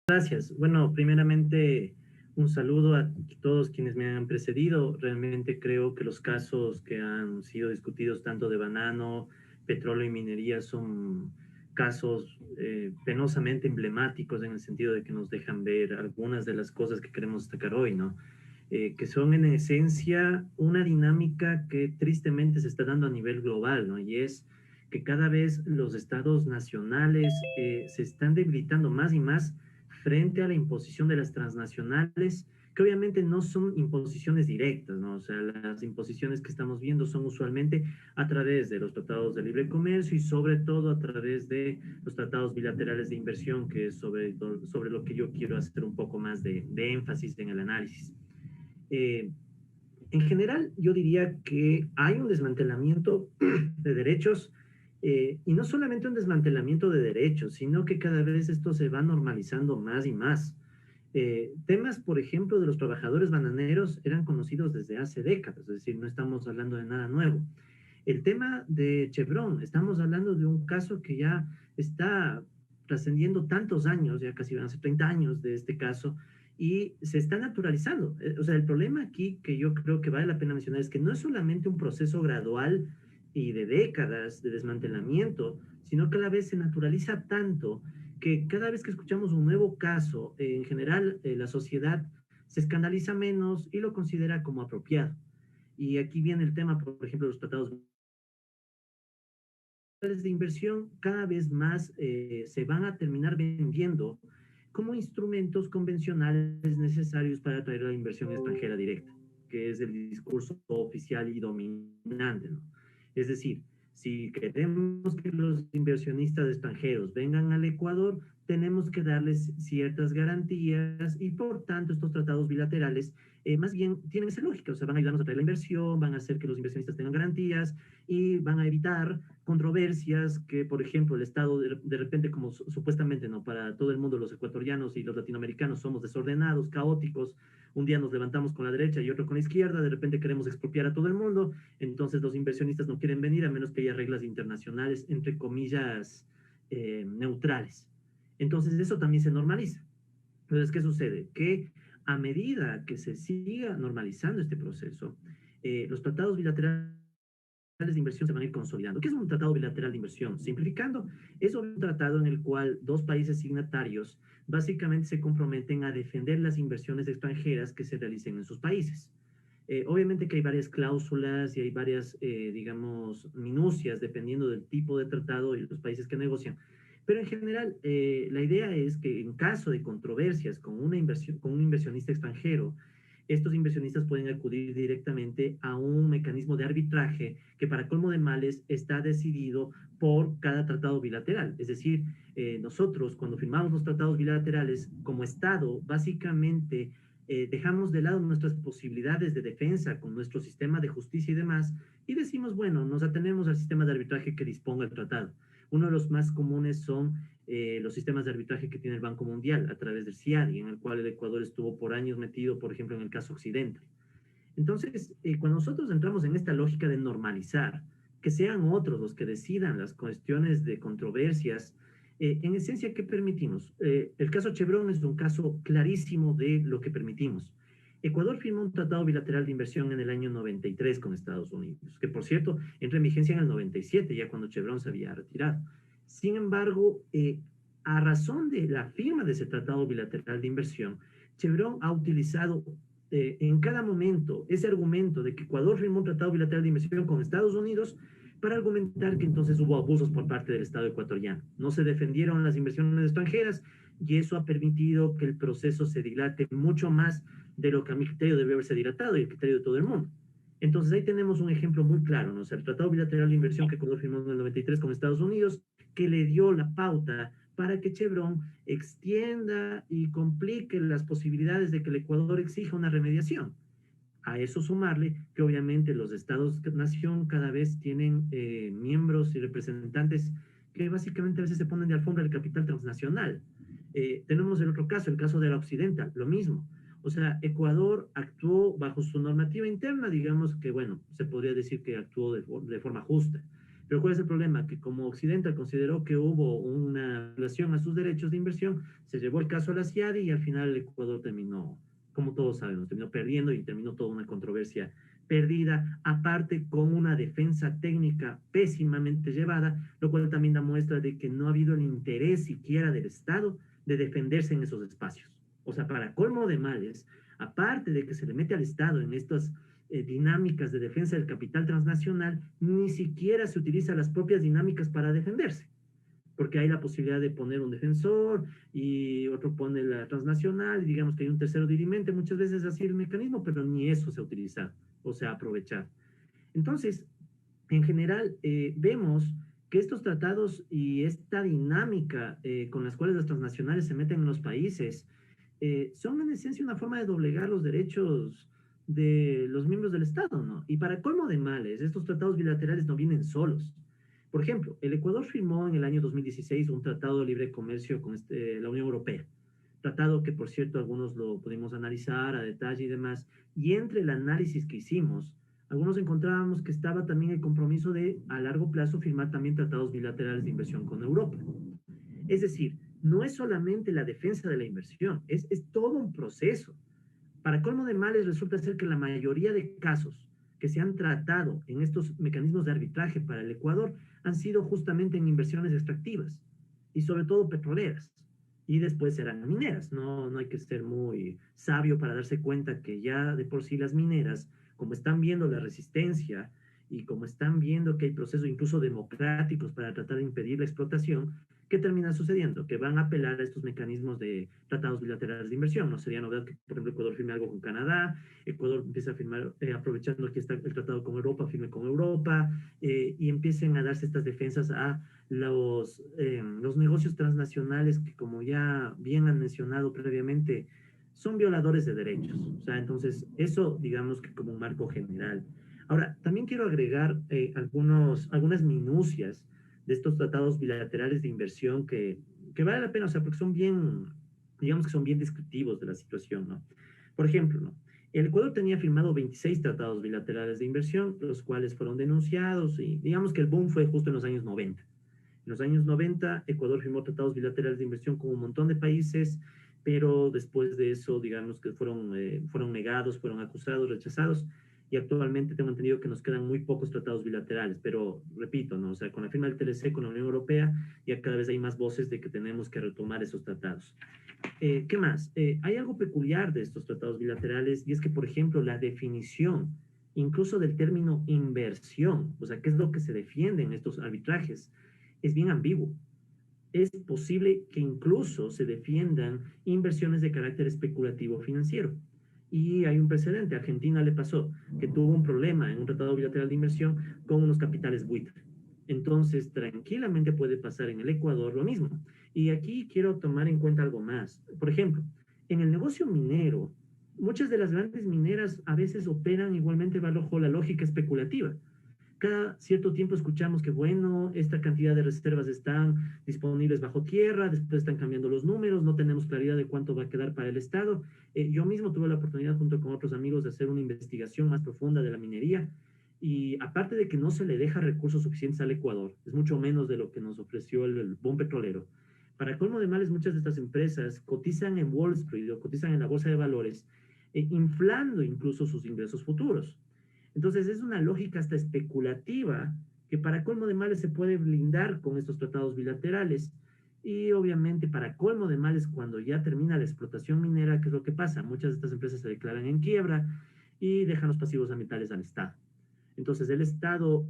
Gracias. Bueno, primeramente un saludo a todos quienes me han precedido. Realmente creo que los casos que han sido discutidos tanto de banano, petróleo y minería son casos penosamente emblemáticos en el sentido de que nos dejan ver algunas de las cosas que queremos destacar hoy, ¿no? Que son en esencia una dinámica que tristemente se está dando a nivel global, ¿no? Y es que cada vez los estados nacionales se están debilitando más y más frente a la imposición de las transnacionales, que obviamente no son imposiciones directas, ¿no? O sea, las imposiciones que estamos viendo son usualmente a través de los tratados de libre comercio y sobre todo a través de los tratados bilaterales de inversión, que es sobre lo que yo quiero hacer un poco más de énfasis en el análisis. Eh, en general, yo diría que hay un desmantelamiento de derechos y no solamente un desmantelamiento de derechos, sino que cada vez esto se va normalizando más y más. Temas, por ejemplo, de los trabajadores bananeros eran conocidos desde hace décadas, es decir, no estamos hablando de nada nuevo. El tema de Chevron, estamos hablando de un caso que ya está trascendiendo tantos años, ya casi van a ser 30 años de este caso, y se está naturalizando. O sea, el problema aquí que yo creo que vale la pena mencionar es que no es solamente un proceso gradual y de décadas de desmantelamiento, sino que a la vez se naturaliza tanto que cada vez que escuchamos un nuevo caso, en general la sociedad se escandaliza menos y lo considera como apropiado. Y aquí viene el tema, por ejemplo, de los tratados de inversión cada vez más se van a terminar vendiendo como instrumentos convencionales necesarios para atraer la inversión extranjera directa, que es el discurso oficial y dominante, ¿no? Es decir, si queremos que los inversionistas extranjeros vengan al Ecuador, tenemos que darles ciertas garantías y por tanto estos tratados bilaterales más bien tienen esa lógica, o sea, van a ayudarnos a traer la inversión, van a hacer que los inversionistas tengan garantías y van a evitar controversias que, por ejemplo, el Estado de repente, como supuestamente, ¿no? Para todo el mundo, los ecuatorianos y los latinoamericanos somos desordenados, caóticos, un día nos levantamos con la derecha y otro con la izquierda, de repente queremos expropiar a todo el mundo, entonces los inversionistas no quieren venir a menos que haya reglas internacionales, entre comillas, neutrales. Entonces eso también se normaliza. Entonces, ¿qué sucede? Que a medida que se siga normalizando este proceso, los tratados bilaterales de inversión se van a ir consolidando. ¿Qué es un tratado bilateral de inversión? Simplificando, es un tratado en el cual dos países signatarios básicamente se comprometen a defender las inversiones extranjeras que se realicen en sus países. Obviamente que hay varias cláusulas y hay varias, digamos, minucias dependiendo del tipo de tratado y los países que negocian. Pero en general, la idea es que en caso de controversias con una inversión, con un inversionista extranjero, estos inversionistas pueden acudir directamente a un mecanismo de arbitraje que para colmo de males está decidido por cada tratado bilateral. Es decir, nosotros cuando firmamos los tratados bilaterales como Estado, básicamente dejamos de lado nuestras posibilidades de defensa con nuestro sistema de justicia y demás, y decimos, bueno, nos atenemos al sistema de arbitraje que disponga el tratado. Uno de los más comunes son los sistemas de arbitraje que tiene el Banco Mundial a través del CIADI, en el cual el Ecuador estuvo por años metido, por ejemplo, en el caso Occidente. Entonces, cuando nosotros entramos en esta lógica de normalizar, que sean otros los que decidan las cuestiones de controversias, en esencia, ¿qué permitimos? El caso Chevron es un caso clarísimo de lo que permitimos. Ecuador firmó un tratado bilateral de inversión en el año 93 con Estados Unidos, que por cierto entró en vigencia en el 97, ya cuando Chevron se había retirado. Sin embargo, a razón de la firma de ese tratado bilateral de inversión, Chevron ha utilizado en cada momento ese argumento de que Ecuador firmó un tratado bilateral de inversión con Estados Unidos para argumentar que entonces hubo abusos por parte del Estado ecuatoriano. No se defendieron las inversiones extranjeras y eso ha permitido que el proceso se dilate mucho más de lo que a mi criterio debe haberse dilatado y el criterio de todo el mundo. Entonces ahí tenemos un ejemplo muy claro, ¿no? O sea, el Tratado Bilateral de Inversión que Ecuador firmó en el 93 con Estados Unidos, que le dio la pauta para que Chevron extienda y complique las posibilidades de que el Ecuador exija una remediación. A eso sumarle que obviamente los estados-nación cada vez tienen miembros y representantes que básicamente a veces se ponen de alfombra del capital transnacional. Tenemos el otro caso, el caso de la Occidental, lo mismo. O sea, Ecuador actuó bajo su normativa interna, digamos que, bueno, se podría decir que actuó de forma justa. Pero ¿cuál es el problema? Que como Occidental consideró que hubo una violación a sus derechos de inversión, se llevó el caso a la CIADI y al final el Ecuador terminó, como todos sabemos, terminó perdiendo y terminó toda una controversia perdida, aparte con una defensa técnica pésimamente llevada, lo cual también da muestra de que no ha habido el interés siquiera del Estado de defenderse en esos espacios. O sea, para colmo de males, aparte de que se le mete al Estado en estas dinámicas de defensa del capital transnacional, ni siquiera se utilizan las propias dinámicas para defenderse, porque hay la posibilidad de poner un defensor y otro pone la transnacional, y digamos que hay un tercero dirimente, muchas veces así el mecanismo, pero ni eso se utiliza o se ha aprovechado. Entonces, en general, vemos que estos tratados y esta dinámica con las cuales las transnacionales se meten en los países son en esencia una forma de doblegar los derechos de los miembros del Estado, ¿no? Y para colmo de males, estos tratados bilaterales no vienen solos. Por ejemplo, el Ecuador firmó en el año 2016 un tratado de libre comercio con la Unión Europea. Tratado que, por cierto, algunos lo pudimos analizar a detalle y demás. Y entre el análisis que hicimos, algunos encontrábamos que estaba también el compromiso de, a largo plazo, firmar también tratados bilaterales de inversión con Europa. Es decir, no es solamente la defensa de la inversión, es todo un proceso. Para colmo de males, resulta ser que la mayoría de casos que se han tratado en estos mecanismos de arbitraje para el Ecuador han sido justamente en inversiones extractivas y sobre todo petroleras. Y después serán mineras. No, no hay que ser muy sabio para darse cuenta que ya de por sí las mineras, como están viendo la resistencia y como están viendo que hay procesos incluso democráticos para tratar de impedir la explotación, ¿qué termina sucediendo? Que van a apelar a estos mecanismos de tratados bilaterales de inversión. No sería novedad que, por ejemplo, Ecuador firme algo con Canadá, Ecuador empieza a firmar, aprovechando que está el tratado con Europa, firme con Europa, y empiecen a darse estas defensas a los negocios transnacionales que, como ya bien han mencionado previamente, son violadores de derechos. O sea, entonces, eso digamos que como un marco general. Ahora, también quiero agregar algunas minucias de estos tratados bilaterales de inversión que vale la pena, o sea, porque son bien, digamos que son bien descriptivos de la situación, ¿no? Por ejemplo, ¿no? El Ecuador tenía firmado 26 tratados bilaterales de inversión, los cuales fueron denunciados y digamos que el boom fue justo en los años 90. En los años 90, Ecuador firmó tratados bilaterales de inversión con un montón de países, pero después de eso, digamos que fueron negados, fueron acusados, rechazados, y actualmente tengo entendido que nos quedan muy pocos tratados bilaterales, pero repito, ¿no? O sea, con la firma del TLC con la Unión Europea, ya cada vez hay más voces de que tenemos que retomar esos tratados. ¿Qué más? Hay algo peculiar de estos tratados bilaterales y es que, por ejemplo, la definición, incluso del término inversión, o sea, qué es lo que se defiende en estos arbitrajes, es bien ambiguo. Es posible que incluso se defiendan inversiones de carácter especulativo financiero. Y hay un precedente, a Argentina le pasó que tuvo un problema en un tratado bilateral de inversión con unos capitales buitre. Entonces, tranquilamente puede pasar en el Ecuador lo mismo. Y aquí quiero tomar en cuenta algo más. Por ejemplo, en el negocio minero, muchas de las grandes mineras a veces operan igualmente bajo la lógica especulativa. Cada cierto tiempo escuchamos que, bueno, esta cantidad de reservas están disponibles bajo tierra, después están cambiando los números, no tenemos claridad de cuánto va a quedar para el Estado. Yo mismo tuve la oportunidad, junto con otros amigos, de hacer una investigación más profunda de la minería. Y aparte de que no se le deja recursos suficientes al Ecuador, es mucho menos de lo que nos ofreció el boom petrolero. Para colmo de males, muchas de estas empresas cotizan en Wall Street o cotizan en la bolsa de valores, inflando incluso sus ingresos futuros. Entonces es una lógica hasta especulativa que para colmo de males se puede blindar con estos tratados bilaterales. Y obviamente para colmo de males, cuando ya termina la explotación minera, ¿qué es lo que pasa? Muchas de estas empresas se declaran en quiebra y dejan los pasivos ambientales al Estado. Entonces el Estado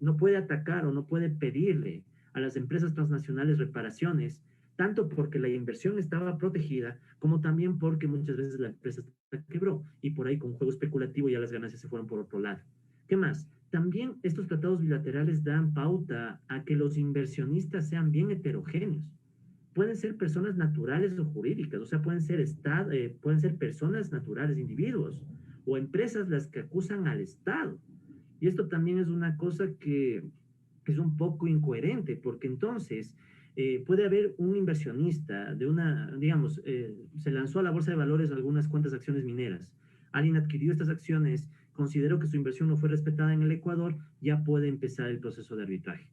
no puede atacar o no puede pedirle a las empresas transnacionales reparaciones, tanto porque la inversión estaba protegida, como también porque muchas veces la empresa quebró y por ahí con juego especulativo ya las ganancias se fueron por otro lado. ¿Qué más? También estos tratados bilaterales dan pauta a que los inversionistas sean bien heterogéneos. Pueden ser personas naturales o jurídicas, o sea, pueden ser personas naturales, individuos, o empresas las que acusan al Estado. Y esto también es una cosa que es un poco incoherente, porque entonces puede haber un inversionista de se lanzó a la bolsa de valores algunas cuantas acciones mineras. Alguien adquirió estas acciones consideró que su inversión no fue respetada en el Ecuador, ya puede empezar el proceso de arbitraje.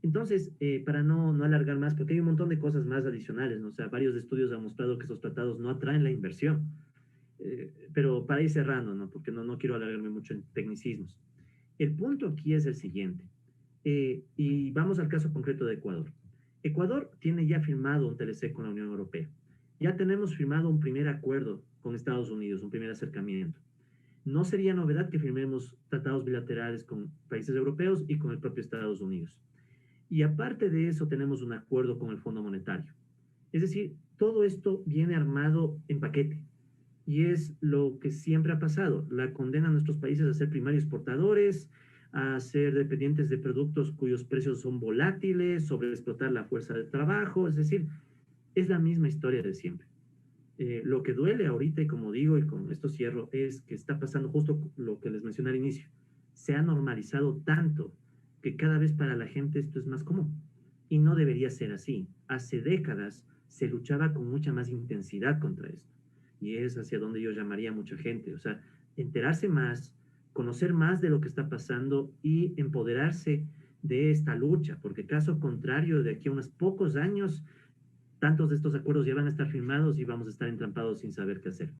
Entonces, para no alargar más, porque hay un montón de cosas más adicionales, ¿no? O sea, varios estudios han mostrado que esos tratados no atraen la inversión. Pero para ir cerrando, ¿no? Porque no quiero alargarme mucho en tecnicismos. El punto aquí es el siguiente, y vamos al caso concreto de Ecuador. Ecuador tiene ya firmado un TLC con la Unión Europea. Ya tenemos firmado un primer acuerdo con Estados Unidos, un primer acercamiento. No sería novedad que firmemos tratados bilaterales con países europeos y con el propio Estados Unidos. Y aparte de eso, tenemos un acuerdo con el Fondo Monetario. Es decir, todo esto viene armado en paquete. Y es lo que siempre ha pasado. La condena a nuestros países a ser primarios exportadores, a ser dependientes de productos cuyos precios son volátiles, sobre explotar la fuerza de trabajo. Es decir, es la misma historia de siempre. Lo que duele ahorita, y como digo, y con esto cierro, es que está pasando justo lo que les mencioné al inicio. Se ha normalizado tanto que cada vez para la gente esto es más común. Y no debería ser así. Hace décadas se luchaba con mucha más intensidad contra esto. Y es hacia donde yo llamaría a mucha gente. O sea, enterarse más, conocer más de lo que está pasando y empoderarse de esta lucha, porque caso contrario, de aquí a unos pocos años tantos de estos acuerdos ya van a estar firmados y vamos a estar entrampados sin saber qué hacer.